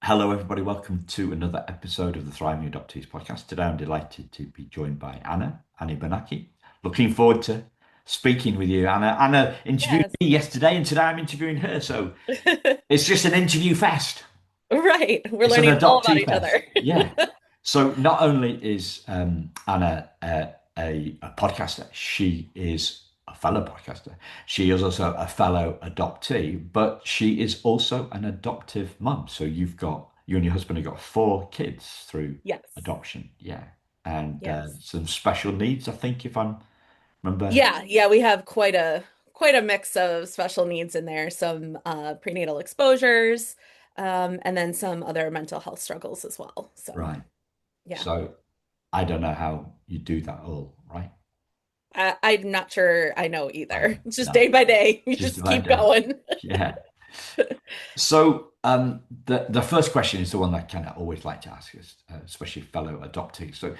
Hello, everybody. Welcome to another episode of the Thriving Adoptees podcast. Today, I'm delighted to be joined by Annie Bernacki. Looking forward to speaking with you, Anna. Anna interviewed Yes. me yesterday, and today I'm interviewing her. So it's just an interview fest. Right. We're It's an learning all about adoptee each fest. other. Yeah. So not only is Anna a podcaster, she is a fellow podcaster. She is also a fellow adoptee, but she is also an adoptive mum. So you and your husband have got four kids through Yes. adoption. Yeah. And Yes. some special needs, I think, if I remember. Yeah, we have quite a mix of special needs in there, some prenatal exposures, and then some other mental health struggles as well. So, Right. yeah. So I don't know how you do that all, right? I'm not sure I know I either. don't It's just know. day by day. You Just just about keep day. going. Yeah. So the first question is the one that I kind of always like to ask is, especially fellow adoptees. So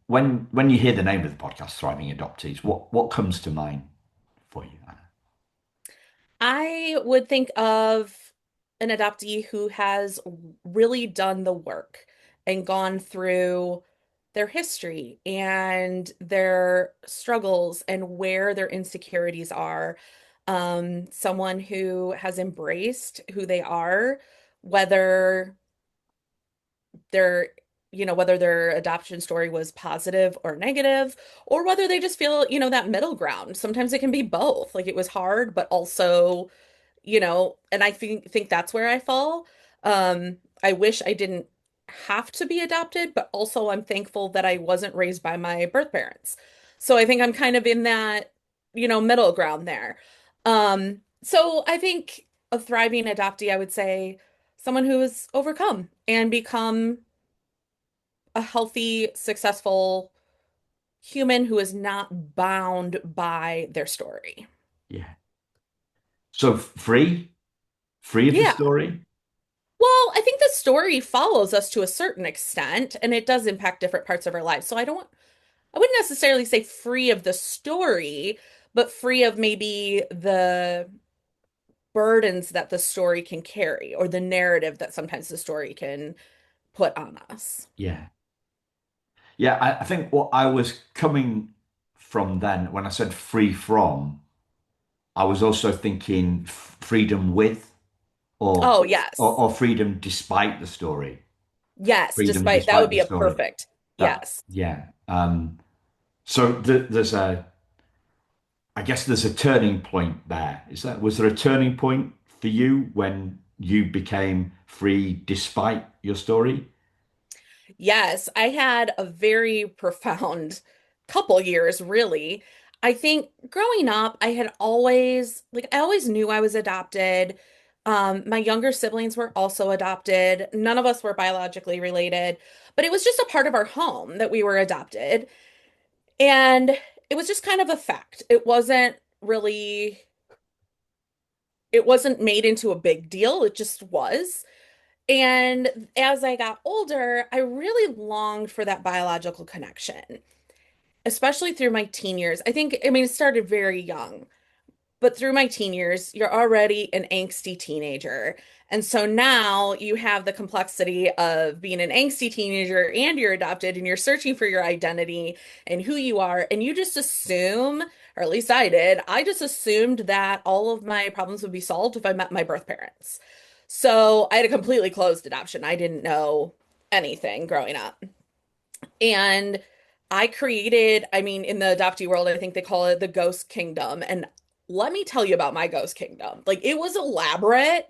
when you hear the name of the podcast, Thriving Adoptees, what comes to mind for you, Anna? I would think of an adoptee who has really done the work and gone through their history and their struggles and where their insecurities are. Someone who has embraced who they are, whether their whether their adoption story was positive or negative, or whether they just feel, that middle ground. Sometimes it can be both. Like it was hard, but also, and I think that's where I fall. I wish I didn't have to be adopted, but also I'm thankful that I wasn't raised by my birth parents. So I think I'm kind of in that, middle ground there. So I think a thriving adoptee, I would say someone who has overcome and become a healthy, successful human who is not bound by their story. Yeah. So free of the Yeah. story. Well, I think the story follows us to a certain extent, and it does impact different parts of our lives. So I wouldn't necessarily say free of the story, but free of maybe the burdens that the story can carry or the narrative that sometimes the story can put on us. Yeah. Yeah. I think what I was coming from then when I said free from, I was also thinking freedom with or Oh, yes. or freedom despite the story. Yes, Freedom despite that would despite the be a story. perfect. That, Yes. yeah. So there's I guess there's a turning point there. Was there a turning point for you when you became free despite your story? Yes, I had a very profound couple years, really. I think growing up, I always knew I was adopted. My younger siblings were also adopted. None of us were biologically related, but it was just a part of our home that we were adopted. And it was just kind of a fact. It wasn't made into a big deal. It just was. And as I got older, I really longed for that biological connection, especially through my teen years. I mean, it started very young, but through my teen years, you're already an angsty teenager. And so now you have the complexity of being an angsty teenager and you're adopted and you're searching for your identity and who you are. And you just assume, or at least I did, I just assumed that all of my problems would be solved if I met my birth parents. So I had a completely closed adoption. I didn't know anything growing up. And I mean, in the adoptee world, I think they call it the ghost kingdom. And let me tell you about my ghost kingdom. Like, it was elaborate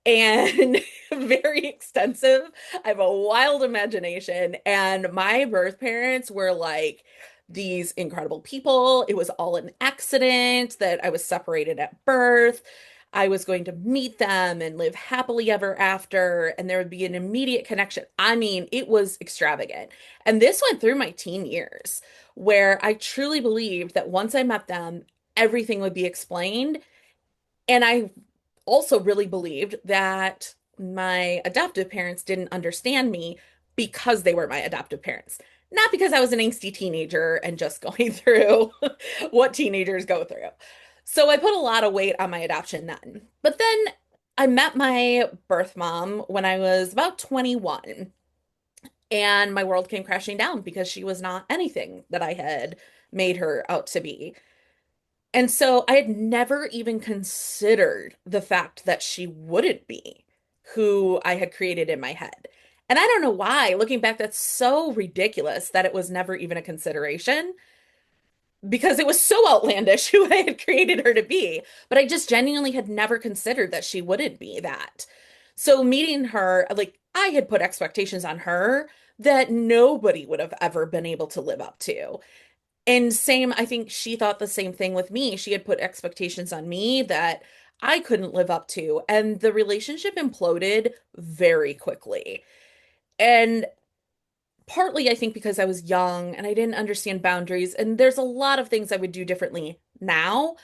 and very extensive. I have a wild imagination. And my birth parents were like these incredible people. It was all an accident that I was separated at birth. I was going to meet them and live happily ever after, and there would be an immediate connection. I mean, it was extravagant. And this went through my teen years, where I truly believed that once I met them, everything would be explained. And I also really believed that my adoptive parents didn't understand me because they were my adoptive parents, not because I was an angsty teenager and just going through what teenagers go through. So I put a lot of weight on my adoption then. But then I met my birth mom when I was about 21, and my world came crashing down because she was not anything that I had made her out to be. And so I had never even considered the fact that she wouldn't be who I had created in my head. And I don't know why, looking back, that's so ridiculous that it was never even a consideration because it was so outlandish who I had created her to be. But I just genuinely had never considered that she wouldn't be that. So meeting her, like I had put expectations on her that nobody would have ever been able to live up to. And same, I think she thought the same thing with me. She had put expectations on me that I couldn't live up to. And the relationship imploded very quickly. And partly, I think, because I was young and I didn't understand boundaries. And there's a lot of things I would do differently now.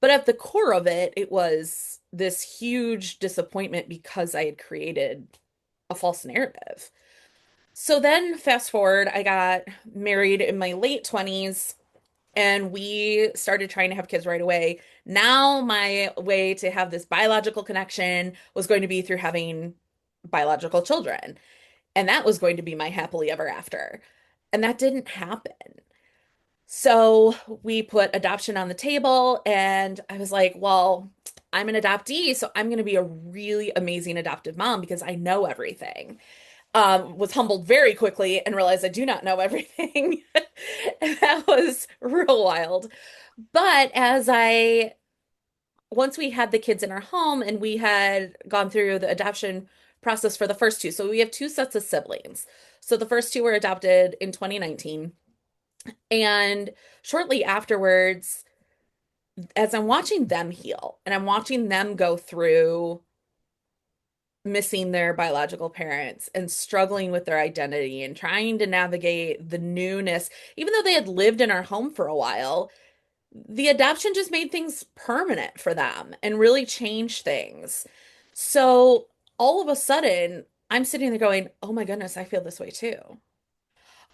But at the core of it, it was this huge disappointment because I had created a false narrative. So then, fast forward, I got married in my late 20s and we started trying to have kids right away. Now, my way to have this biological connection was going to be through having biological children. And that was going to be my happily ever after. And that didn't happen. So we put adoption on the table, and I was like, well, I'm an adoptee, so I'm going to be a really amazing adoptive mom because I know everything. Was humbled very quickly and realized I do not know everything. And that was real wild. But once we had the kids in our home and we had gone through the adoption process for the first two, so we have two sets of siblings. So the first two were adopted in 2019. And shortly afterwards, as I'm watching them heal and I'm watching them go through missing their biological parents and struggling with their identity and trying to navigate the newness, even though they had lived in our home for a while, the adoption just made things permanent for them and really changed things. So all of a sudden, I'm sitting there going, oh my goodness, I feel this way too.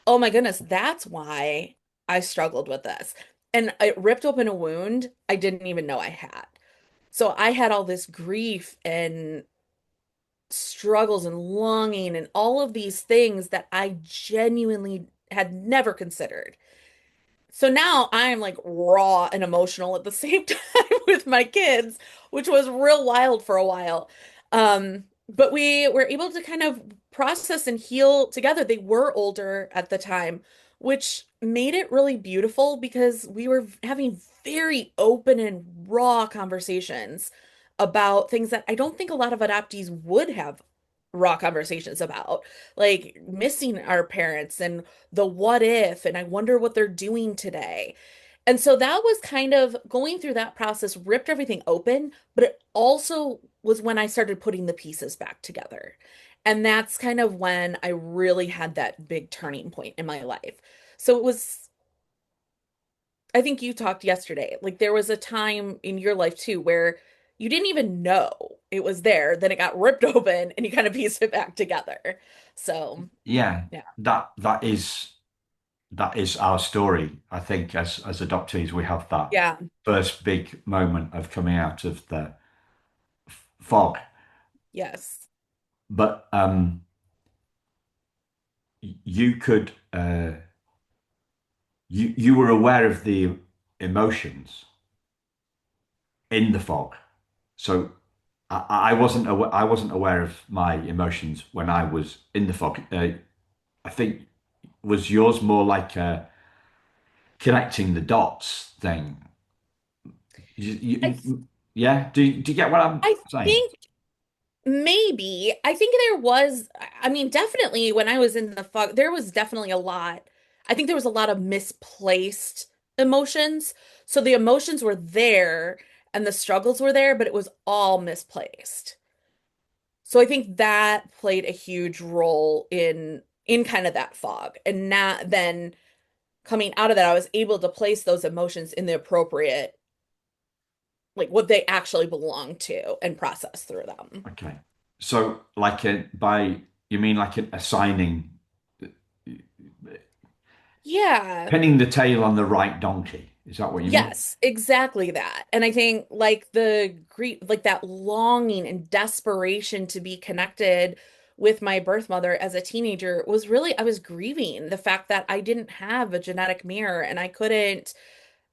Oh my goodness, that's why I struggled with this. And it ripped open a wound I didn't even know I had. So I had all this grief and struggles and longing and all of these things that I genuinely had never considered. So now I'm like raw and emotional at the same time with my kids, which was real wild for a while. But we were able to kind of process and heal together. They were older at the time, which made it really beautiful because we were having very open and raw conversations about things that I don't think a lot of adoptees would have raw conversations about, like missing our parents and the what if, and I wonder what they're doing today. And so that was kind of going through that process, ripped everything open, but it also was when I started putting the pieces back together. And that's kind of when I really had that big turning point in my life. So it was, I think you talked yesterday, like there was a time in your life too where you didn't even know it was there, then it got ripped open and you kind of pieced it back together. So, Yeah, yeah. that is our story. I think as adoptees, we have that Yeah. first big moment of coming out of the fog. Yes. But you could you were aware of the emotions in the fog. So I wasn't aware of my emotions when I was in the fog. I think was yours more like a connecting the dots thing. I Yeah. Do you get what I'm I saying? think maybe. I think there was, I mean, definitely when I was in the fog, there was definitely a lot. I think there was a lot of misplaced emotions. So the emotions were there and the struggles were there, but it was all misplaced. So I think that played a huge role in kind of that fog. And not then coming out of that, I was able to place those emotions in the appropriate, like what they actually belong to and process through them. Okay. So like by you mean like assigning Yeah. pinning the tail on the right donkey. Is that what you mean? Yes, exactly that. And I think like the grief, like that longing and desperation to be connected with my birth mother as a teenager was really, I was grieving the fact that I didn't have a genetic mirror and I couldn't,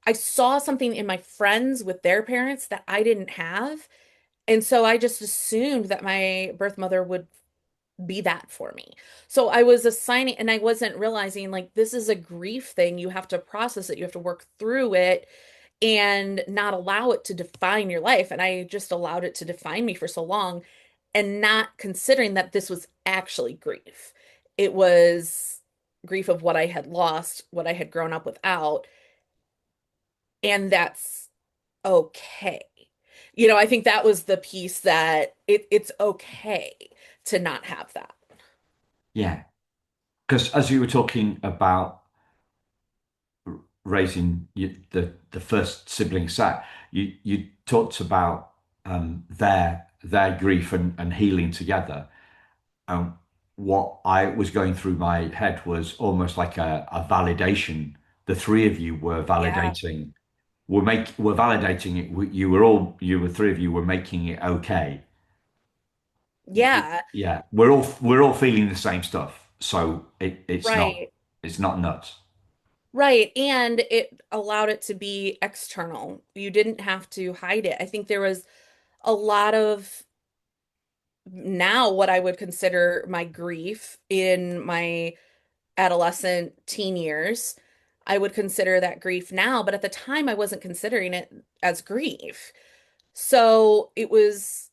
I saw something in my friends with their parents that I didn't have. And so I just assumed that my birth mother would be that for me. So I was assigning, and I wasn't realizing like this is a grief thing. You have to process it, you have to work through it and not allow it to define your life. And I just allowed it to define me for so long and not considering that this was actually grief. It was grief of what I had lost, what I had grown up without, and that's okay. I think that was the piece that it's okay to not have that. Yeah. Because as you were talking about raising the first sibling set, you talked about their grief and healing together. And what I was going through my head was almost like a validation. The three of you were Yeah. validating, were validating it. You were three of you were making it okay. Yeah. Yeah, we're all feeling the same stuff, so Right. it's not nuts. Right. And it allowed it to be external. You didn't have to hide it. I think there was a lot of now what I would consider my grief in my adolescent teen years. I would consider that grief now, but at the time I wasn't considering it as grief. So it was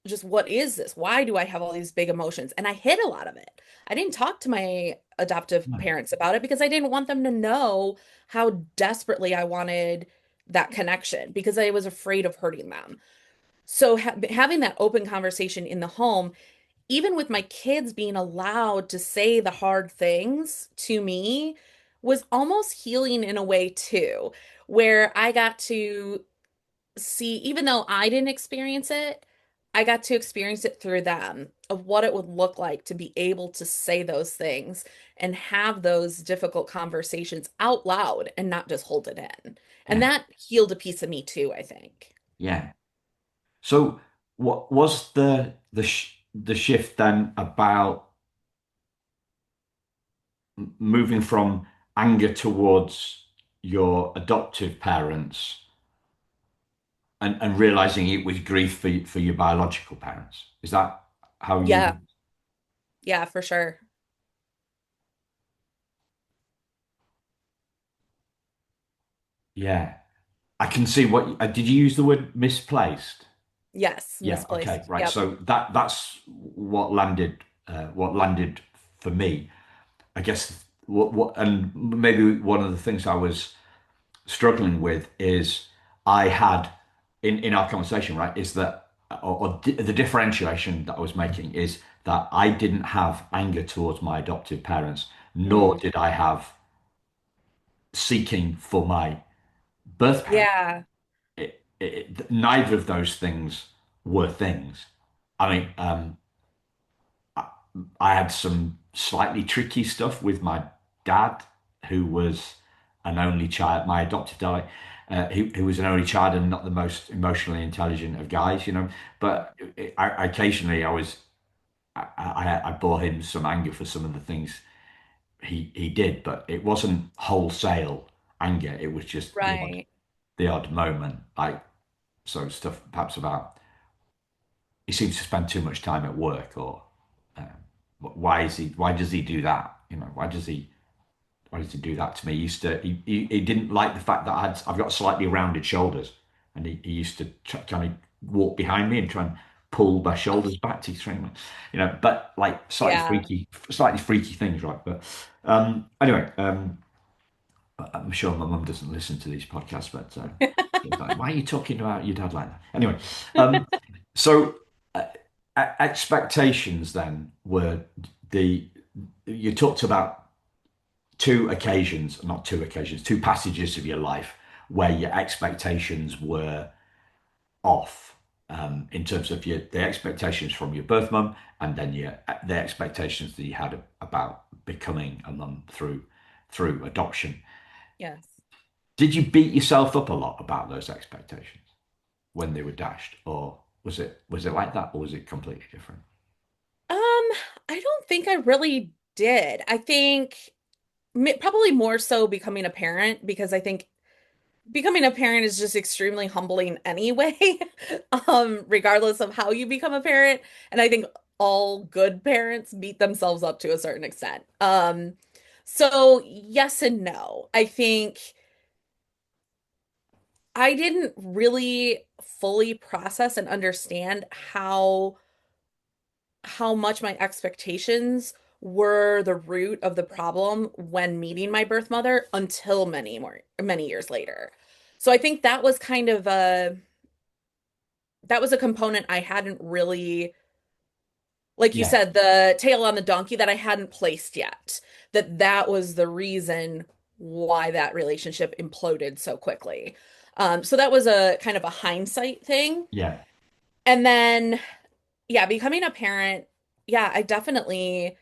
just, what is this? Why do I have all these big emotions? And I hid a lot of it. I didn't talk to my adoptive No. parents about it because I didn't want them to know how desperately I wanted that connection because I was afraid of hurting them. So having that open conversation in the home, even with my kids being allowed to say the hard things to me, was almost healing in a way too, where I got to see, even though I didn't experience it, I got to experience it through them of what it would look like to be able to say those things and have those difficult conversations out loud and not just hold it in. And Yeah, that healed a piece of me too, I think. yeah. So what was the shift then about moving from anger towards your adoptive parents and realizing it was grief for your biological parents? Is that how you? Yeah, yeah, for sure. Yeah, I can see what. Did you use the word misplaced? Yes, Yeah. Okay. misplaced. Right. Yep. So that's what landed for me. I guess and maybe one of the things I was struggling with is I had in our conversation, right, is that the differentiation that I was making is that I didn't have anger towards my adoptive parents, nor Mm. did I have seeking for my birth parents. Yeah. Neither of those things were things. I mean, I had some slightly tricky stuff with my dad, who was an only child, my adopted dad. Who was an only child and not the most emotionally intelligent of guys. But occasionally I bore him some anger for some of the things he did, but it wasn't wholesale anger. It was just Right. the odd moment, like so stuff perhaps about he seems to spend too much time at work, or um, why does he do that? Why does he do that to me? He didn't like the fact that I've got slightly rounded shoulders, and he used to kind of walk behind me and try and pull my Oh, shoulders back to train me, but like yeah. slightly freaky things, right? But anyway, I'm sure my mum doesn't listen to these podcasts, but she's like, why are you talking about your dad like that? Anyway, um, so uh, expectations then were the you talked about two passages of your life where your expectations were off, in terms of the expectations from your birth mum, and then the expectations that you had about becoming a mum through adoption. Yes. Did you beat yourself up a lot about those expectations when they were dashed, or was it like that, or was it completely different? I don't think I really did. I think probably more so becoming a parent because I think becoming a parent is just extremely humbling anyway, regardless of how you become a parent. And I think all good parents beat themselves up to a certain extent. So yes and no. I think I didn't really fully process and understand how much my expectations were the root of the problem when meeting my birth mother until many years later. So I think that was a component I hadn't really, like you Yeah, said, the tail on the donkey that I hadn't placed yet. That was the reason why that relationship imploded so quickly. So that was a kind of a hindsight thing. yeah, And then, yeah, becoming a parent, yeah, I don't think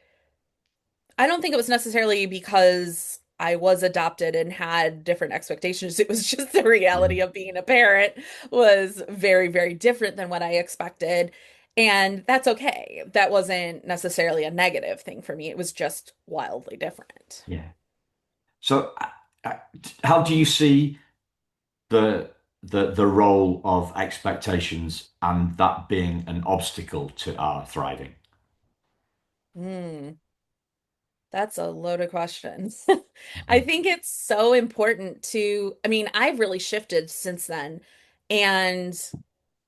it was necessarily because I was adopted and had different expectations. It was just the reality yeah, of being a parent was very, very different than what I expected. And that's okay. That wasn't necessarily a negative thing for me. It was just wildly different. yeah. So, how do you see the the role of expectations and that being an obstacle to our thriving? Hmm, that's a loaded question. I think it's so important I mean, I've really shifted since then. And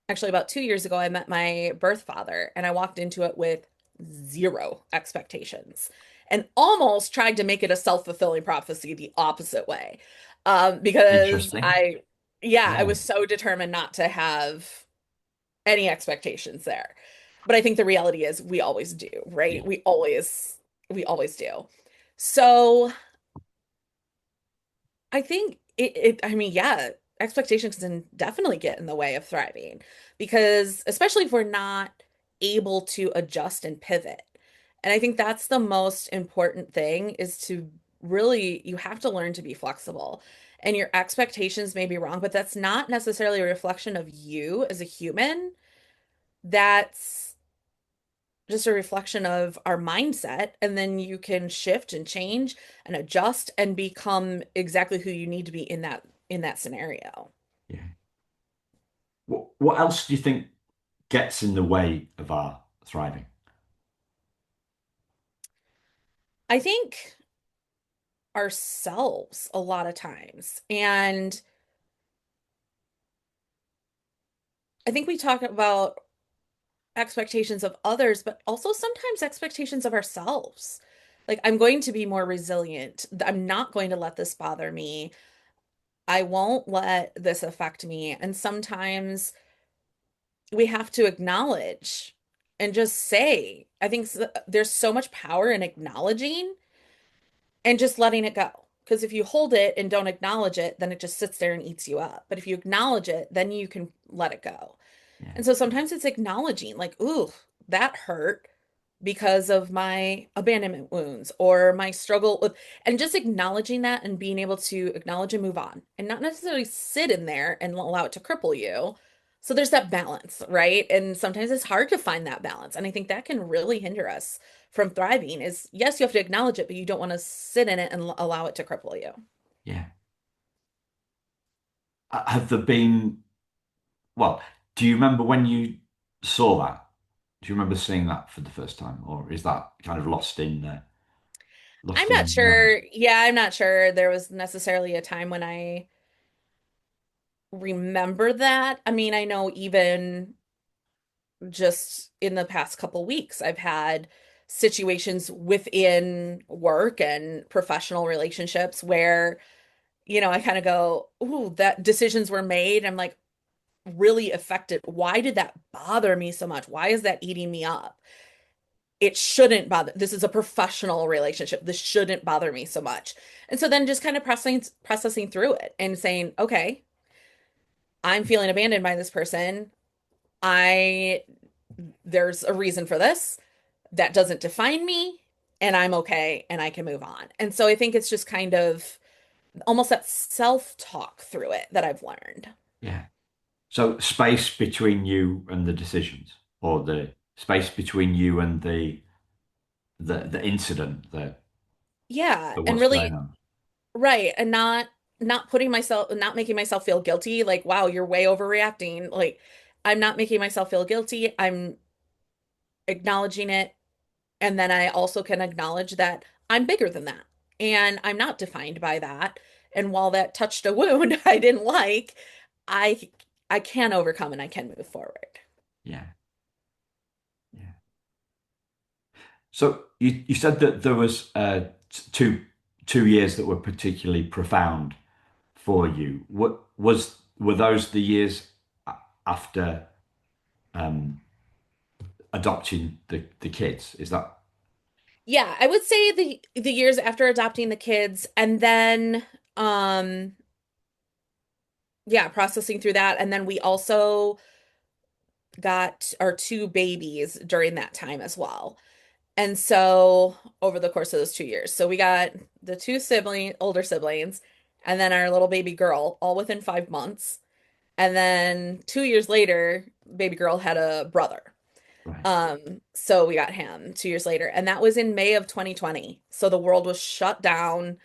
actually about 2 years ago, I met my birth father and I walked into it with zero expectations and almost tried to make it a self-fulfilling prophecy the opposite way. Because Interesting. yeah, I Yeah, was so determined not to have any expectations there. But I think the reality is we always do, right? yeah, We always do. So I think I mean, yeah, expectations can definitely get in the way of thriving because, especially if we're not able to adjust and pivot. And I think that's the most important thing is to really, you have to learn to be flexible. And your expectations may be wrong, but that's not necessarily a reflection of you as a human. That's just a reflection of our mindset. And then you can shift and change and adjust and become exactly who you need to be in that scenario. yeah. What else do you think gets in the way of our thriving? I think ourselves a lot of times. And I think we talk about expectations of others, but also sometimes expectations of ourselves. Like, I'm going to be more resilient. I'm not going to let this bother me. I won't let this affect me. And sometimes we have to acknowledge and just say, I think there's so much power in acknowledging and just letting it go. Because if you hold it and don't acknowledge it, then it just sits there and eats you up. But if you acknowledge it, then you can let it go. Yeah, And so sometimes it's acknowledging, like, ooh, that hurt because of my abandonment wounds or my struggle with, and just acknowledging that and being able to acknowledge and move on and not necessarily sit in there and allow it to cripple you. So there's that balance, right? And sometimes it's hard to find that balance. And I think that can really hinder us from thriving is yes, you have to acknowledge it, but you don't want to sit in it and allow it to cripple you. yeah. Have there been, well, do you remember when you saw that? Do you remember seeing that for the first time, or is that kind of I'm lost not in memory? sure. Yeah, I'm not sure there was necessarily a time when I remember that. I mean, I know even just in the past couple weeks, I've had situations within work and professional relationships where, I kind of go, ooh, that decisions were made. I'm like, really affected. Why did that bother me so much? Why is that eating me up? It shouldn't bother. This is a professional relationship. This shouldn't bother me so much. And so then just kind of processing through it and saying, okay, I'm feeling abandoned by this person. I There's a reason for this. That doesn't define me and I'm okay and I can move on. And so I think it's just kind of almost that self-talk through it that I've learned. Yeah. So space between you and the decisions, or the space between you and the incident, Yeah, the and what's going really on. right, and not putting myself not making myself feel guilty like wow, you're way overreacting. Like I'm not making myself feel guilty. I'm acknowledging it, and then I also can acknowledge that I'm bigger than that and I'm not defined by that. And while that touched a wound I didn't like, I I can overcome and I can move forward. Yeah. Yeah. So you said that there was two years that were particularly profound for you. Were those the years after um, adopting the kids? Is that Yeah, I would say the years after adopting the kids and then um yeah, processing through that, and then we also got our two babies during that time as well. And so over the course of those 2 years, so we got the two older siblings, and then our little baby girl, all within 5 months. And then 2 years later, baby girl had a brother. right? So we got him 2 years later, and that was in May of 2020. So the world was shut down,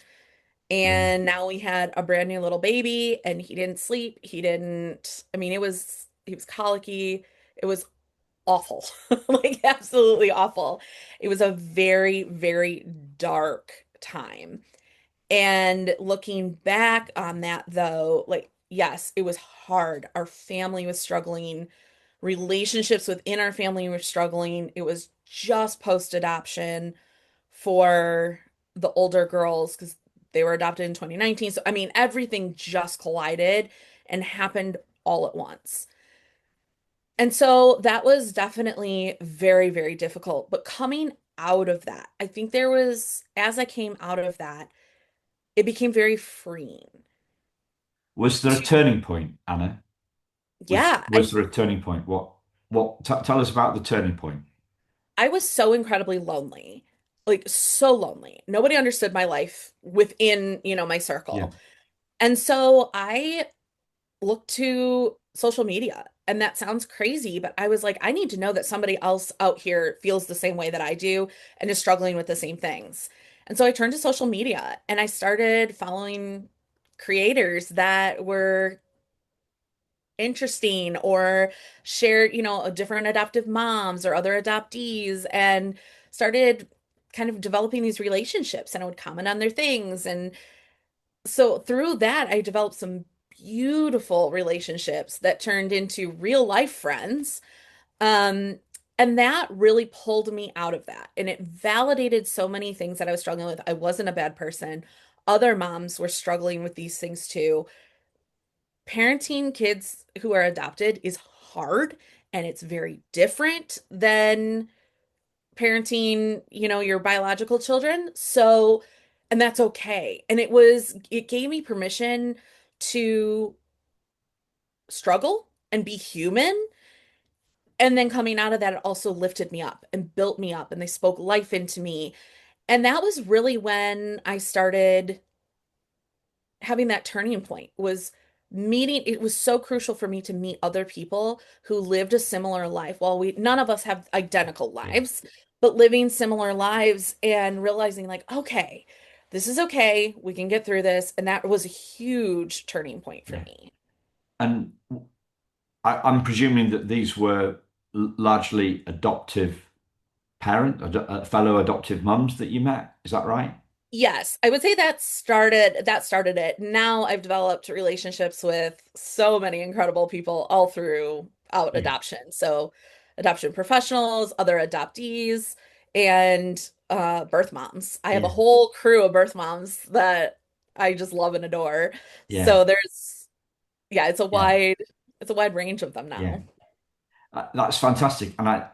Yeah. and now we had a brand new little baby, and he didn't sleep. I mean, he was colicky. It was awful, like absolutely awful. It was a very, very dark time. And looking back on that, though, like, yes, it was hard. Our family was struggling, relationships within our family were struggling. It was just post-adoption for the older girls because they were adopted in 2019. So, I mean, everything just collided and happened all at once. And so that was definitely very, very difficult. But coming out of that, I think as I came out of that, it became very freeing. Was there a turning point, Anna? Was Yeah, was there a turning point? Tell us about the turning point. I was so incredibly lonely, like so lonely. Nobody understood my life within, my Yeah. circle. And so I looked to social media. And that sounds crazy, but I was like, I need to know that somebody else out here feels the same way that I do and is struggling with the same things. And so I turned to social media and I started following creators that were interesting or shared, different adoptive moms or other adoptees, and started kind of developing these relationships, and I would comment on their things. And so through that, I developed some beautiful relationships that turned into real life friends. Um, and that really pulled me out of that. And it validated so many things that I was struggling with. I wasn't a bad person. Other moms were struggling with these things too. Parenting kids who are adopted is hard and it's very different than parenting, your biological children. So, and that's okay. And it gave me permission to struggle and be human. And then coming out of that, it also lifted me up and built me up and they spoke life into me. And that was really when I started having that turning point was meeting. It was so crucial for me to meet other people who lived a similar life. While we none of us have identical Yeah. lives, but living similar lives and realizing like, okay, this is okay. We can get through this. And that was a huge turning point for Yeah. me. And I'm presuming that these were largely adoptive fellow adoptive mums that you met. Is that right? Yes, I would say that started it. Now I've developed relationships with so many incredible people all throughout Yeah. adoption. So adoption professionals, other adoptees, and birth moms. I have a Yeah. whole crew of birth moms that I just love and adore. Yeah. So there's yeah, Yeah. it's a wide range of them Yeah. now. That's fantastic. And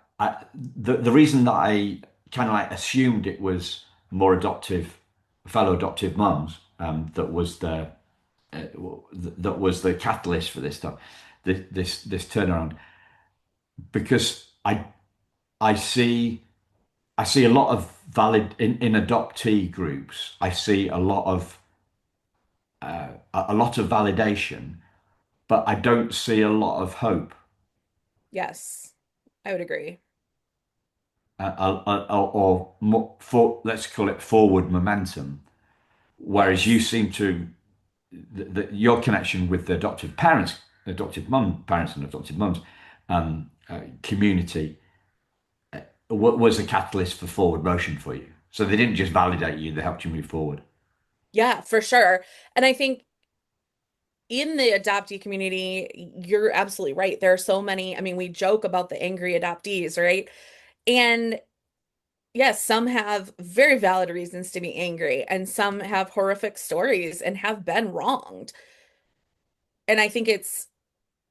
the reason that I kind of like assumed it was more fellow adoptive mums, uh, that was the catalyst for this stuff, this turnaround, because I see I see a lot of valid in adoptee groups. I see a lot of a lot of validation, but I don't see a lot of hope, Yes, I would agree. or more, for, let's call it forward momentum. Whereas you Yes. seem to, your connection with the adoptive parents, adoptive mum, parents and adoptive mums community was a catalyst for forward motion for you. So they didn't just validate you, they helped you move forward. Yeah, for sure. And I think in the adoptee community, you're absolutely right. There are so many, I mean, we joke about the angry adoptees, right? And yes, some have very valid reasons to be angry, and some have horrific stories and have been wronged. And I think it's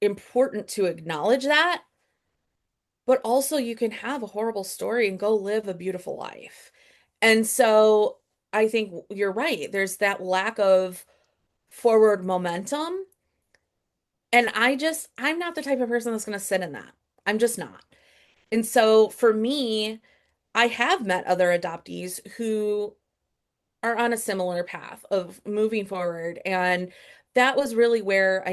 important to acknowledge that, but also you can have a horrible story and go live a beautiful life. And so I think you're right. There's that lack of forward momentum. And I'm not the type of person that's going to sit in that. I'm just not. And so for me, I have met other adoptees who are on a similar path of moving forward. And that was really where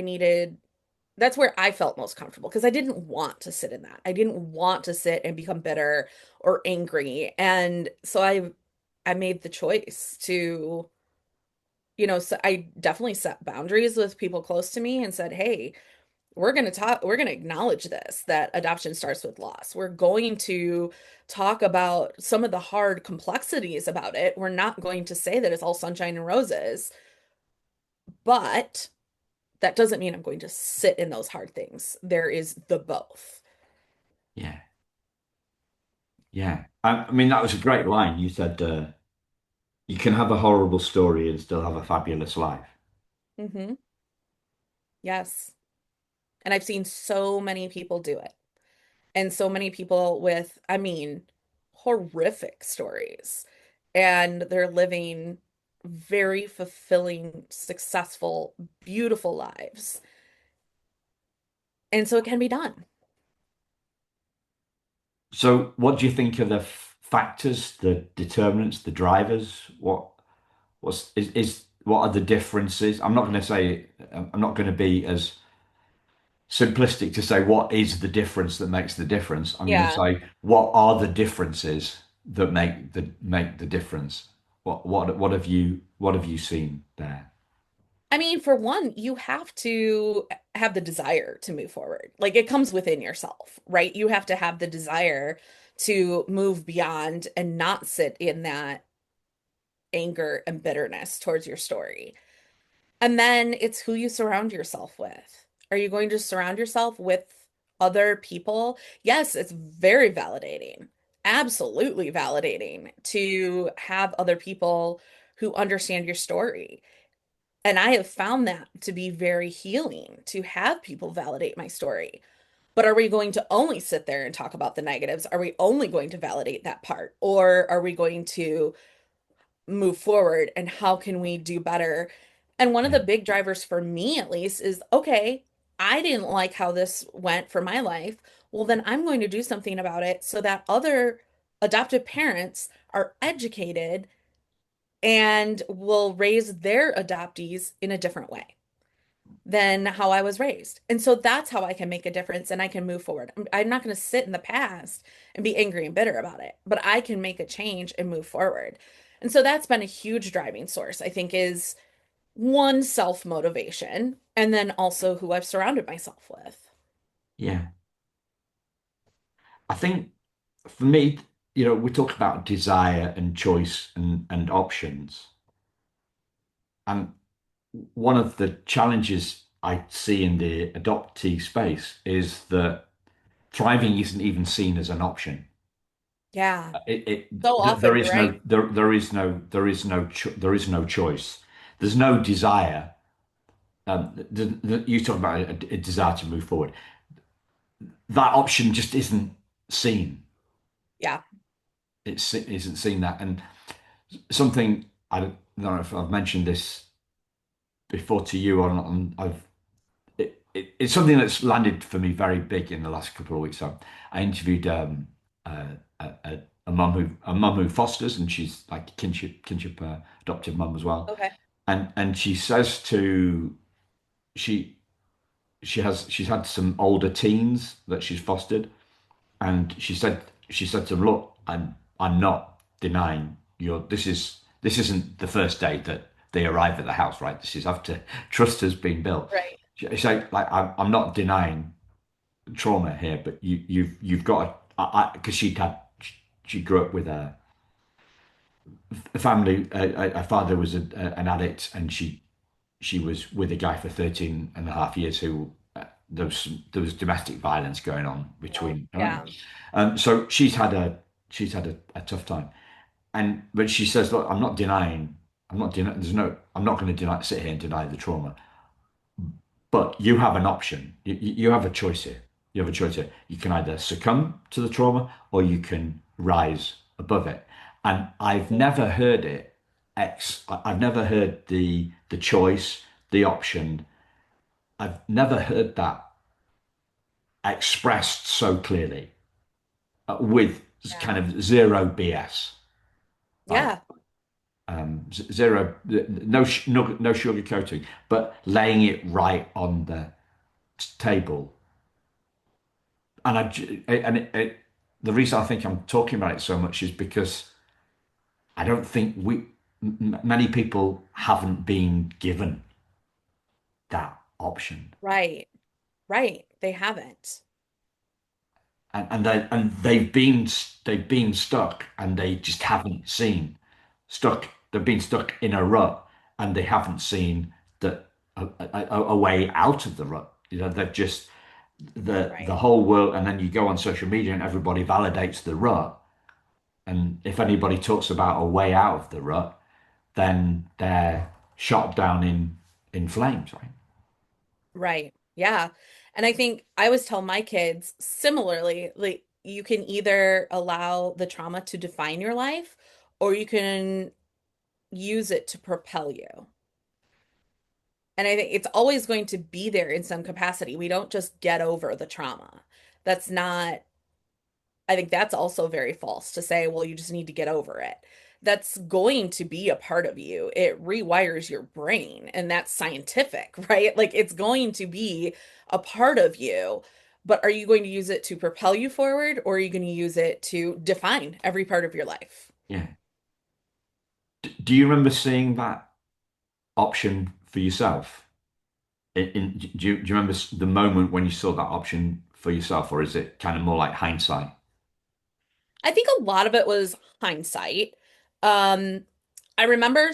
that's where I felt most comfortable because I didn't want to sit in that. I didn't want to sit and become bitter or angry. And so I made the choice to, so I definitely set boundaries with people close to me and said, "Hey, we're going to acknowledge this, that adoption starts with loss. We're going to talk about some of the hard complexities about it. We're not going to say that it's all sunshine and roses, but that doesn't mean I'm going to sit in those hard things. There is the both." Yeah, yeah. I mean, that was a great line. You said you can have a horrible story and still have a fabulous life. Hmm. Yes. And I've seen so many people do it. And so many people with, I mean, horrific stories. And they're living very fulfilling, successful, beautiful lives. And so it can be done. So, what do you think are the factors, the determinants, the drivers? What are the differences? I'm not going to say I'm not going to be as simplistic to say what is the difference that makes the difference. I'm going to Yeah. say what are the differences that make the difference. What have you seen there? I mean, for one, you have to have the desire to move forward. Like it comes within yourself, right? You have to have the desire to move beyond and not sit in that anger and bitterness towards your story. And then it's who you surround yourself with. Are you going to surround yourself with other people? Yes, it's very validating, absolutely validating to have other people who understand your story. And I have found that to be very healing to have people validate my story. But are we going to only sit there and talk about the negatives? Are we only going to validate that part? Or are we going to move forward and how can we do better? And one of Yeah, the big drivers for me, at least, is okay, I didn't like how this went for my life. Well, then I'm going to do something about it so that other adoptive parents are educated and will raise their adoptees in a different way than how I was raised. And so that's how I can make a difference and I can move forward. I'm not going to sit in the past and be angry and bitter about it, but I can make a change and move forward. And so that's been a huge driving source, I think, is one, self-motivation, and then also who I've surrounded myself with. yeah. I think for me, we talk about desire and choice and options. And one of the challenges I see in the adoptee space is that thriving isn't even seen as an option. Yeah, so There often you're is right. there is no choice. There's no desire. You talk about a desire to move forward. That option just isn't seen. Yeah. It isn't seen that. And something I don't know if I've mentioned this before to you or not. It's something that's landed for me very big in the last couple of weeks. So I interviewed a mum who fosters, and she's like kinship adoptive mum as well. Okay. and she says to she she's had some older teens that she's fostered, and she said to them, look, I'm not denying your this isn't the first day that they arrive at the house, right? This is after trust has been built. Right. She said, like, I'm not denying trauma here, but you've got to, because she grew up with a family. Her father was an addict, and she was with a guy for 13 and a half years who there was domestic violence going on Well, between. Right? yeah. So she's had a tough time, and but she says, look, I'm not denying. I'm not going to sit here and deny the trauma. But you have an option. You have a choice here. You have a choice here. You can either succumb to the trauma or you can rise above it. And I've never heard it. I've never heard the choice, the option. I've never heard that expressed so clearly, with Yeah. kind of zero BS. Like, Yeah. zero, no sugarcoating, but laying it right on the table. And the reason I think I'm talking about it so much is because I don't think many people haven't been given that option, Right. Right. They haven't. and they've been stuck, and they just haven't seen stuck. They've been stuck in a rut, and they haven't seen that a way out of the rut. They've just the Right. whole world, and then you go on social media and everybody validates the rut. And if anybody talks about a way out of the rut, then they're shot down in flames, right? Right. Yeah. And I think I always tell my kids similarly, like you can either allow the trauma to define your life or you can use it to propel you. And I think it's always going to be there in some capacity. We don't just get over the trauma. That's not, I think that's also very false to say, well, you just need to get over it. That's going to be a part of you. It rewires your brain, and that's scientific, right? Like it's going to be a part of you. But are you going to use it to propel you forward, or are you going to use it to define every part of your life? Yeah. Do you remember seeing that option for yourself? Do you remember the moment when you saw that option for yourself, or is it kind of more like hindsight? I think a lot of it was hindsight. Um, I remember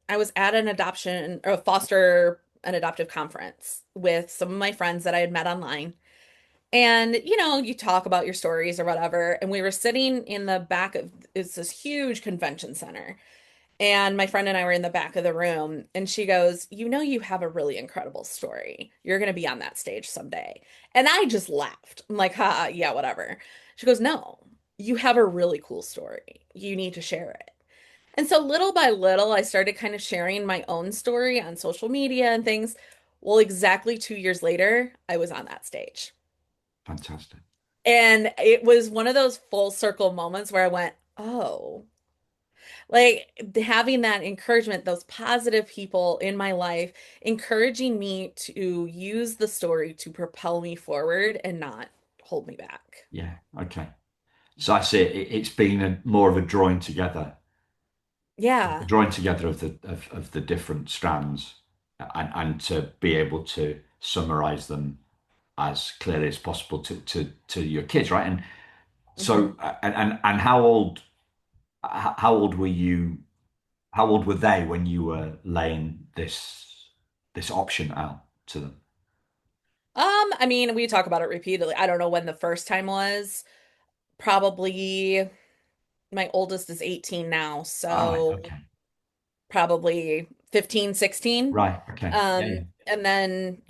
I was at an adoption or an adoptive conference with some of my friends that I had met online. And, you talk about your stories or whatever. And we were sitting in the back of it's this huge convention center. And my friend and I were in the back of the room, and she goes, you have a really incredible story. You're going to be on that stage someday. And I just laughed. I'm like, ha, yeah, whatever. She goes, no, you have a really cool story. You need to share it. And so little by little, I started kind of sharing my own story on social media and things. Well, exactly 2 years later, I was on that stage. Fantastic. And it was one of those full circle moments where I went, oh. Like having that encouragement, those positive people in my life, encouraging me to use the story to propel me forward and not hold me back. Yeah. Okay. So I see it's been more of a Yeah, drawing together of the different strands, and to be able to summarize them as clearly as possible to your kids, right? And hmm. so, and how old were you? How old were they when you were laying this option out to them? I mean, we talk about it repeatedly. I don't know when the first time was. Probably my oldest is 18 now, All right. so Okay. probably 15, 16. Right. Okay. Yeah. Yeah. And then,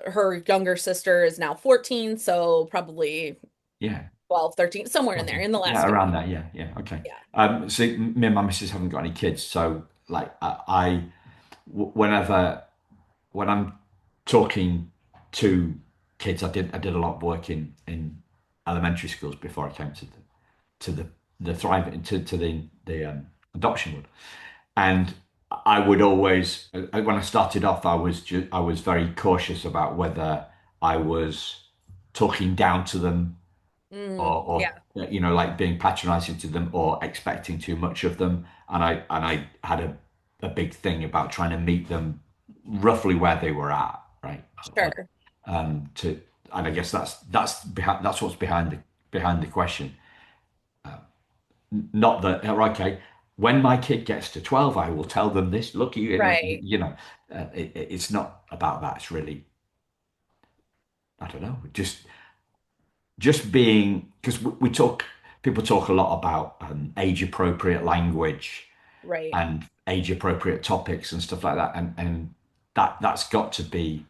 her younger sister is now 14, so probably Yeah. 12, 13, somewhere in there Okay. in the Yeah. last few Around years. that. Yeah. Yeah. Okay. Yeah. See, me and my missus haven't got any kids, so like whenever when I'm talking to kids, I did a lot of work in elementary schools before I came to the thriving to the adoption world, and I would always, when I started off, I was very cautious about whether I was talking down to them or Yeah, like being patronizing to them or expecting too much of them. And I had a big thing about trying to meet them roughly where they were at, right? sure. To and I guess that's what's behind the question. Not that okay, when my kid gets to 12, I will tell them this. Look, Right. it's not about that. It's really, I don't know, just being because we talk people talk a lot about age appropriate language Right. and age appropriate topics and stuff like that, and that's got to be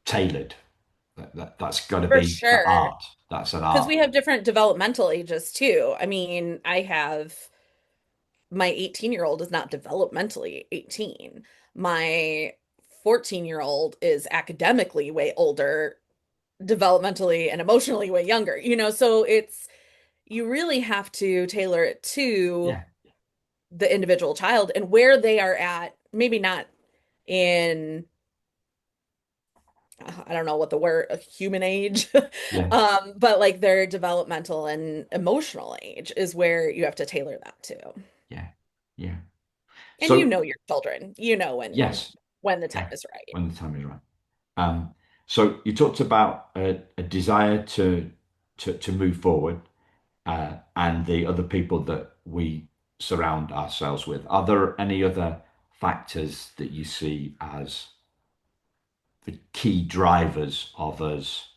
tailored. That's got to For be an sure. art. That's an Because art. we have different developmental ages too. I mean, I have my 18-year-old is not developmentally 18. My 14-year-old is academically way older, developmentally and emotionally way younger. So you really have to tailor it to Yeah, the individual child and where they are at, maybe not in I don't know what the word, a human age, yeah, but like their developmental and emotional age is where you have to tailor that to. yeah, yeah. And you So know your children, you know yes, when the time yeah, is right. when the time is right. So you talked about a desire to move forward, and the other people that we surround ourselves with. Are there any other factors that you see as the key drivers of us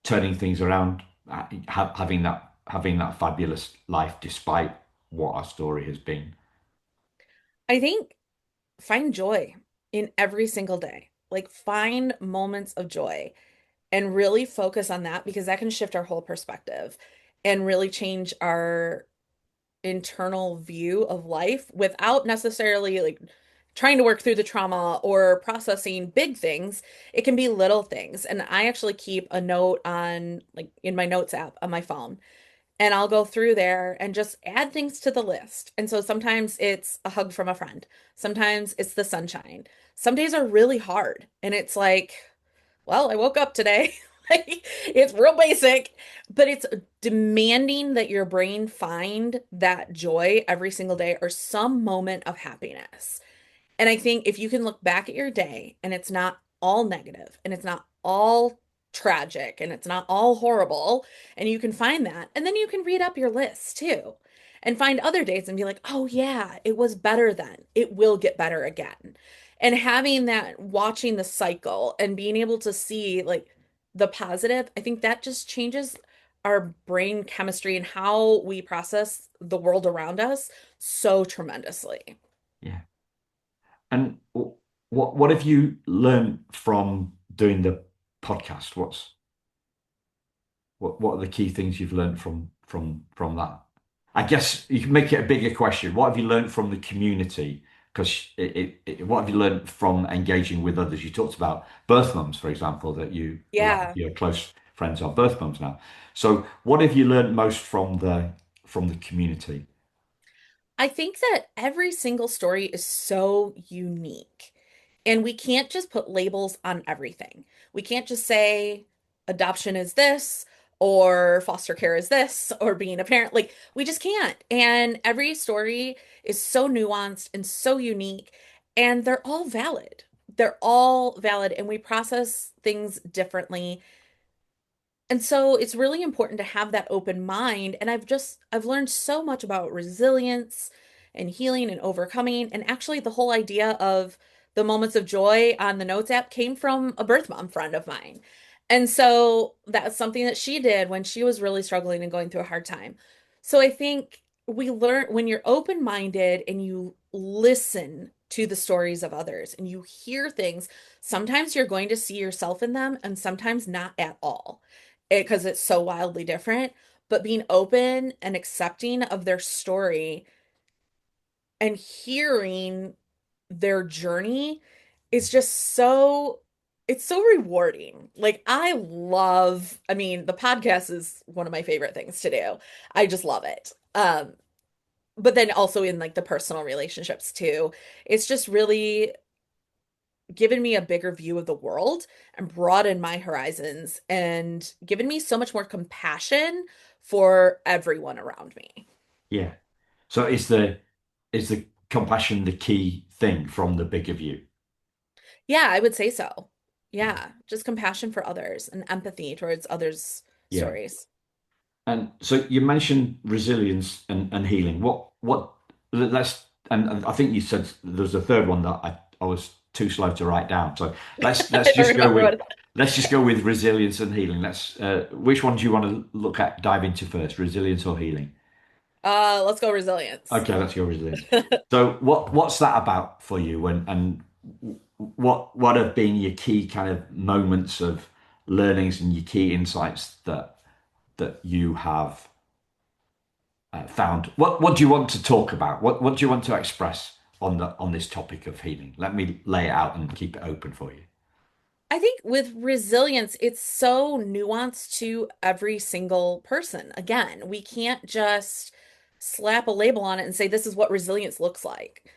turning things around, having that fabulous life despite what our story has been? I think find joy in every single day. Like find moments of joy and really focus on that because that can shift our whole perspective and really change our internal view of life without necessarily like trying to work through the trauma or processing big things. It can be little things. And I actually keep a note on like in my notes app on my phone. And I'll go through there and just add things to the list. And so sometimes it's a hug from a friend. Sometimes it's the sunshine. Some days are really hard. And it's like, well, I woke up today. Like, it's real basic, but it's demanding that your brain find that joy every single day or some moment of happiness. And I think if you can look back at your day and it's not all negative and it's not all tragic and it's not all horrible, and you can find that, and then you can read up your list too and find other days and be like, oh, yeah, it was better then. It will get better again. And having that, watching the cycle and being able to see like the positive, I think that just changes our brain chemistry and how we process the world around us so tremendously. Yeah. And what have you learned from doing the podcast? What are the key things you've learned from that? I guess you can make it a bigger question. What have you learned from the community? Because what have you learned from engaging with others? You talked about birth mums, for example, that a lot of Yeah. your close friends are birth mums now. So what have you learned most from the community? I think that every single story is so unique. And we can't just put labels on everything. We can't just say adoption is this or foster care is this or being a parent. Like, we just can't. And every story is so nuanced and so unique, and they're all valid. They're all valid, and we process things differently. And so it's really important to have that open mind. And I've learned so much about resilience and healing and overcoming. And actually, the whole idea of the moments of joy on the Notes app came from a birth mom friend of mine. And so that's something that she did when she was really struggling and going through a hard time. So I think we learn when you're open-minded and you listen to the stories of others and you hear things, sometimes you're going to see yourself in them and sometimes not at all because it's so wildly different, but being open and accepting of their story and hearing their journey is just it's so rewarding. Like I mean, the podcast is one of my favorite things to do. I just love it. but then also in like the personal relationships too. It's just really given me a bigger view of the world and broadened my horizons and given me so much more compassion for everyone around me. Yeah. So is the compassion the key thing from the bigger view? Yeah, I would say so. Yeah, just compassion for others and empathy towards others' Yeah. stories. And so you mentioned resilience and healing. Let's and I think you said there's a third one that I was too slow to write down. So let's I let's don't just go remember what with it's let's just go with resilience and healing. Let's which one do you want to dive into first? Resilience or healing? let's go resilience. Okay, let's go resilience. So what's that about for you and what have been your key kind of moments of learnings and your key insights that you have found. What do you want to talk about? What do you want to express on this topic of healing? Let me lay it out and keep it open for you. I think with resilience, it's so nuanced to every single person. Again, we can't just slap a label on it and say this is what resilience looks like.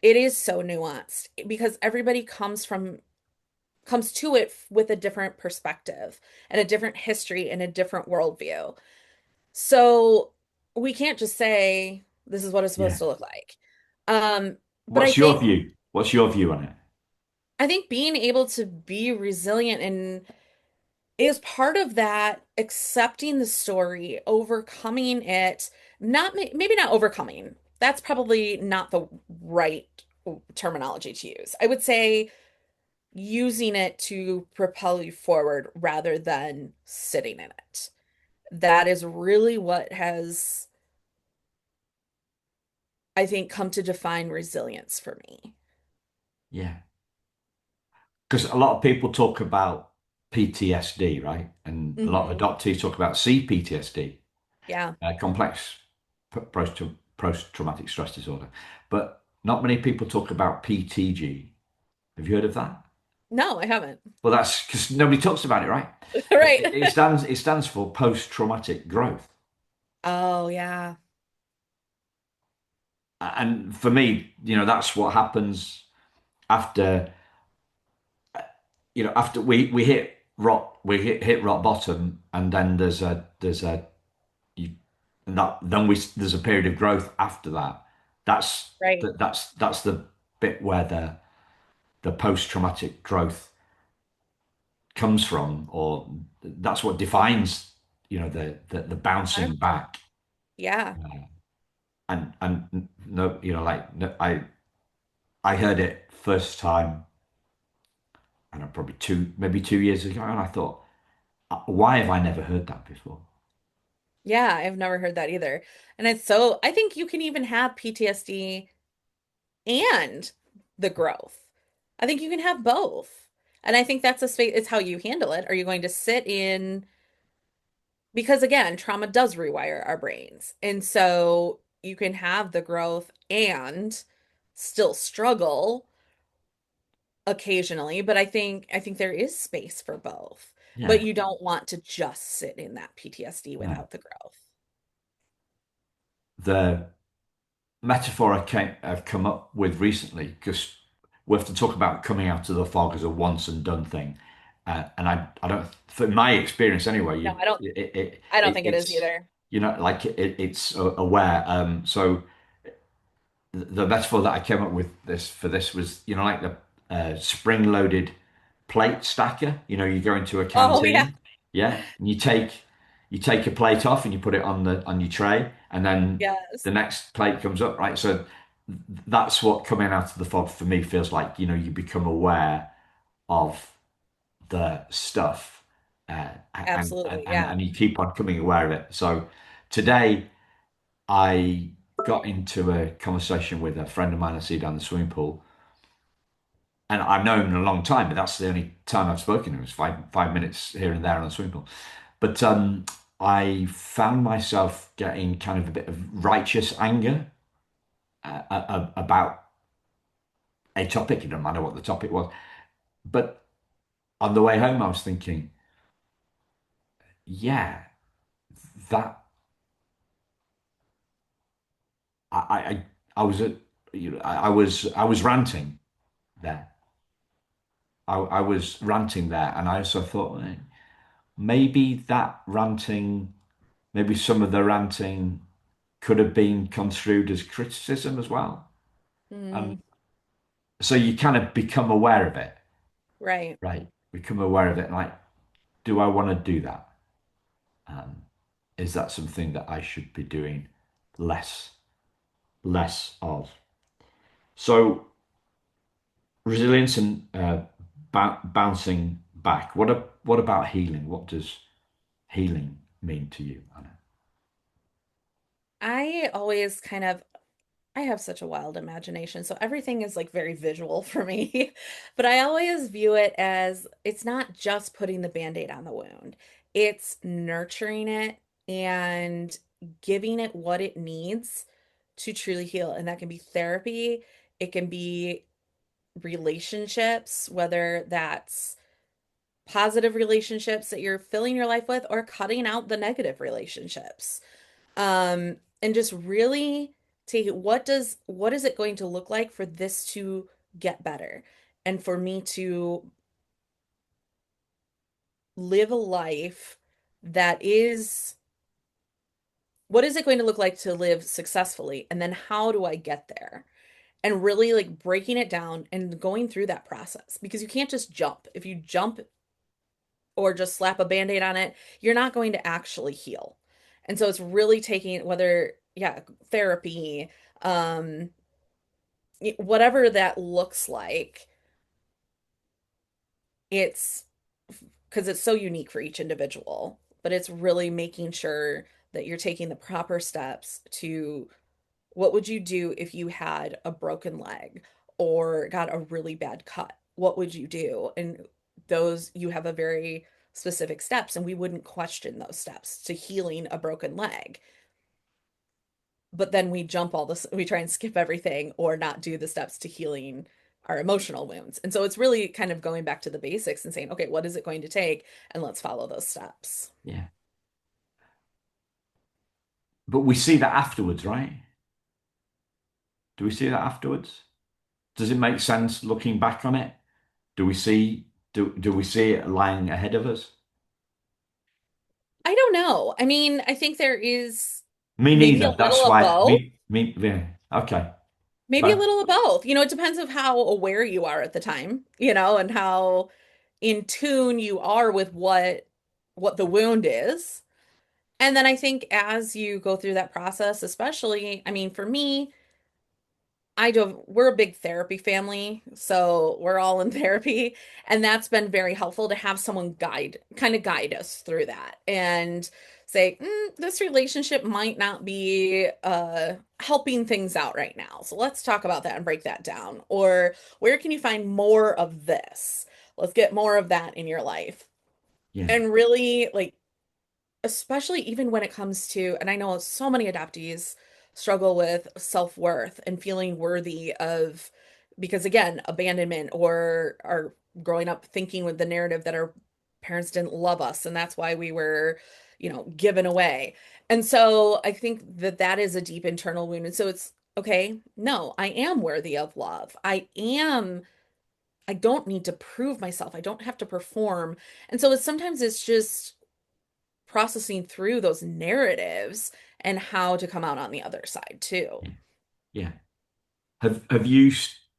It is so nuanced because everybody comes to it with a different perspective and a different history and a different worldview. So we can't just say this is what it's supposed Yeah. to look like. But What's your view? What's your view on it? I think being able to be resilient and is part of that accepting the story, overcoming it, not maybe not overcoming. That's probably not the right terminology to use. I would say using it to propel you forward rather than sitting in it. That is really what has, I think, come to define resilience for me. Yeah. Because a lot of people talk about PTSD, right? And a lot of Hmm. adoptees talk about CPTSD, Yeah. complex post-traumatic stress disorder. But not many people talk about PTG. Have you heard of that? No, I haven't. Well, that's because nobody talks about it, right? Right. It stands for post-traumatic growth. Oh, yeah. And for me, that's what happens after, after we hit rock bottom, and then you, and that then there's a period of growth after that. That's Right. that's the bit where the post-traumatic growth comes from, or that's what defines, the bouncing 100%. back. Yeah. And no, like no, I heard it first time, I don't know, probably maybe 2 years ago, and I thought, why have I never heard that before? Yeah, I've never heard that either. And I think you can even have PTSD and the growth. I think you can have both. And I think that's a space, it's how you handle it. Are you going to sit in, because again, trauma does rewire our brains. And so you can have the growth and still struggle occasionally, but I think there is space for both. But Yeah, you don't want to just sit in that PTSD no. without the growth. The metaphor I've come up with recently, because we have to talk about coming out of the fog as a once and done thing, and I don't, for my experience anyway, No, I don't think it is it's either. like it's aware. So the metaphor that I came up with this was, like the spring-loaded plate stacker. You go into a Oh yeah. canteen, yeah, and you take a plate off and you put it on your tray, and then Yes. the next plate comes up, right? So that's what coming out of the fog for me feels like. You become aware of the stuff, and, and Absolutely. and Yeah. and you keep on coming aware of it. So today I got into a conversation with a friend of mine I see down the swimming pool, and I've known him a long time, but that's the only time I've spoken to him. It's 5 minutes here and there on the swimming pool. But I found myself getting kind of a bit of righteous anger about a topic. It doesn't matter what the topic was. But on the way home, I was thinking, yeah, that I was at, I was ranting there. I was ranting there, and I also thought maybe that ranting, maybe some of the ranting could have been construed as criticism as well. And Mm, so you kind of become aware of it, right. right? Become aware of it. Like, do I want to do that? Um, is that something that I should be doing less, less of? So resilience and bouncing back. What about healing? What does healing mean to you, Anna? I always kind of I have such a wild imagination, so everything is like very visual for me. But I always view it as it's not just putting the band-aid on the wound. It's nurturing it and giving it what it needs to truly heal. And that can be therapy, it can be relationships, whether that's positive relationships that you're filling your life with or cutting out the negative relationships. And just really take what is it going to look like for this to get better and for me to live a life that is what is it going to look like to live successfully and then how do I get there and really like breaking it down and going through that process because you can't just jump. If you jump or just slap a band-aid on it, you're not going to actually heal. And so it's really taking whether, yeah, therapy, um, whatever that looks like, it's because it's so unique for each individual, but it's really making sure that you're taking the proper steps to what would you do if you had a broken leg or got a really bad cut? What would you do? And those, you have a very specific steps, and we wouldn't question those steps to healing a broken leg. But then we jump all this, we try and skip everything or not do the steps to healing our emotional wounds. And so it's really kind of going back to the basics and saying, okay, what is it going to take? And let's follow those steps. Yeah. But we see that afterwards, right? Do we see that afterwards? Does it make sense looking back on it? Do we see it lying ahead of us? I don't know. I mean, I think there is Me maybe a neither. little That's of why both. yeah. Okay. Maybe a But little of both. It depends of how aware you are at the time, and how in tune you are with what the wound is. And then I think as you go through that process, especially, I mean, for me, we're a big therapy family, so we're all in therapy, and that's been very helpful to have someone kind of guide us through that and say, this relationship might not be helping things out right now. So let's talk about that and break that down. Or where can you find more of this? Let's get more of that in your life. yeah, And really like especially even when it comes to, and I know so many adoptees struggle with self-worth and feeling worthy of, because again, abandonment or are growing up thinking with the narrative that our parents didn't love us and that's why we were, given away. And so I think that that is a deep internal wound. And so it's okay, no, I am worthy of love. I don't need to prove myself. I don't have to perform. And so sometimes it's just processing through those narratives and how to come out on the other side too. yeah, yeah. Have you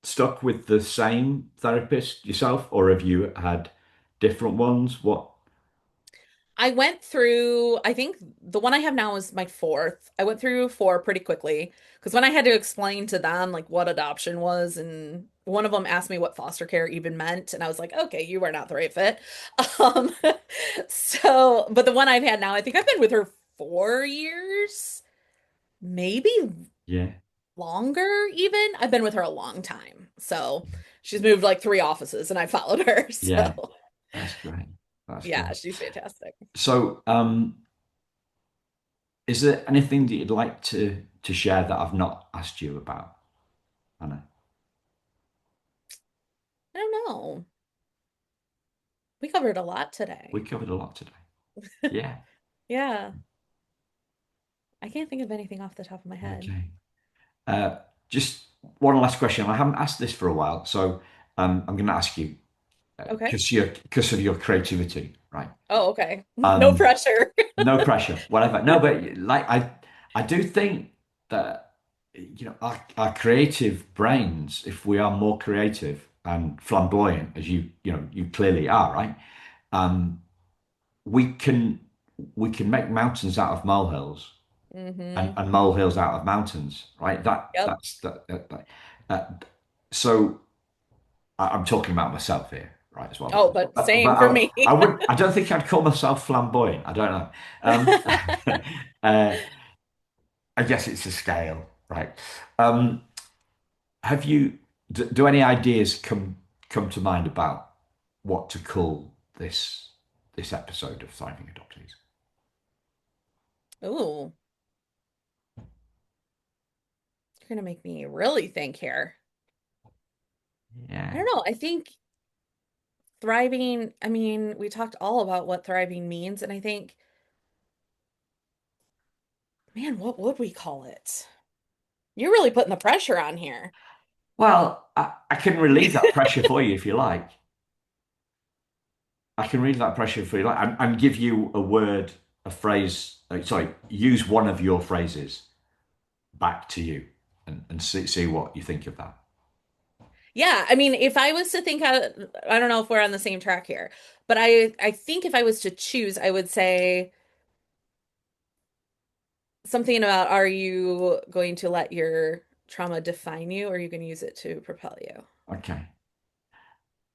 stuck with the same therapist yourself, or have you had different ones? What? I went through, I think the one I have now is my fourth. I went through four pretty quickly because when I had to explain to them like what adoption was, and one of them asked me what foster care even meant, and I was like, okay, you are not the right fit. Um, but the one I've had now, I think I've been with her 4 years, maybe Yeah, longer even. I've been with her a long time. So she's moved like three offices and I followed her. yeah. So That's great. That's yeah, great. she's fantastic. So, is there anything that you'd like to share that I've not asked you about, Anna? I don't know. We covered a lot We today. covered a lot today. Yeah. Yeah. I can't think of anything off the top of my head. Okay. Just one last question. I haven't asked this for a while, so I'm going to ask you Okay. because of your creativity, right? Oh, okay. No Um, pressure. no pressure, whatever. No, but like I do think that our creative brains, if we are more creative and flamboyant, as you clearly are, right? Um, we can we can make mountains out of molehills Hmm. and molehills out of mountains, right? Yep. Uh, so I'm talking about myself here, right, as well. Oh, but But same for me. I don't think I'd call myself flamboyant. I don't know. Um, uh, I guess it's a scale, right? Um, have you, do any ideas come to mind about what to call this episode of Thriving Adoptees? Ooh, you're gonna make me really think here. I Yeah. don't know. I think thriving, I mean, we talked all about what thriving means, and I think, man, what would we call it? You're really putting the pressure on here. Well, I can relieve that pressure for you if you like. I can relieve that pressure for you like, and give you a word, a phrase. Sorry, use one of your phrases back to you and see what you think of that. Yeah, I mean, if I was to think out, I don't know if we're on the same track here, but I think if I was to choose, I would say something about are you going to let your trauma define you, or are you going to use it to propel you? Okay.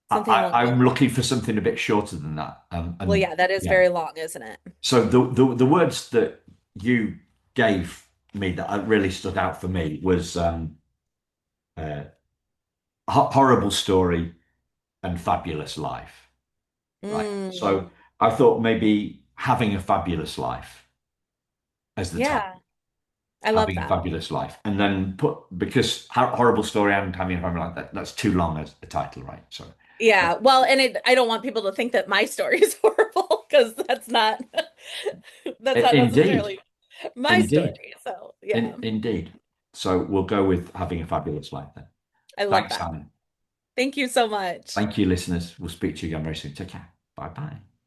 Something along those I'm looking lines. for something a bit shorter than that. Well, And yeah, that is yeah. very long, isn't it? So the words that you gave me that really stood out for me was uh, horrible story and fabulous life. Right. Mm, So I thought maybe having a fabulous life as the title. yeah, I love Having a that. fabulous life, and then put because horrible story and having a fabulous life. That's too long as a title, right? So Yeah, well, and I don't want people to think that my story is horrible because that's not indeed, necessarily my indeed, story. So, yeah, indeed. So we'll go with having a fabulous life then. I love Thanks, that. Anne. Thank you so much. Thank you, listeners. We'll speak to you again very soon. Take care. Bye bye.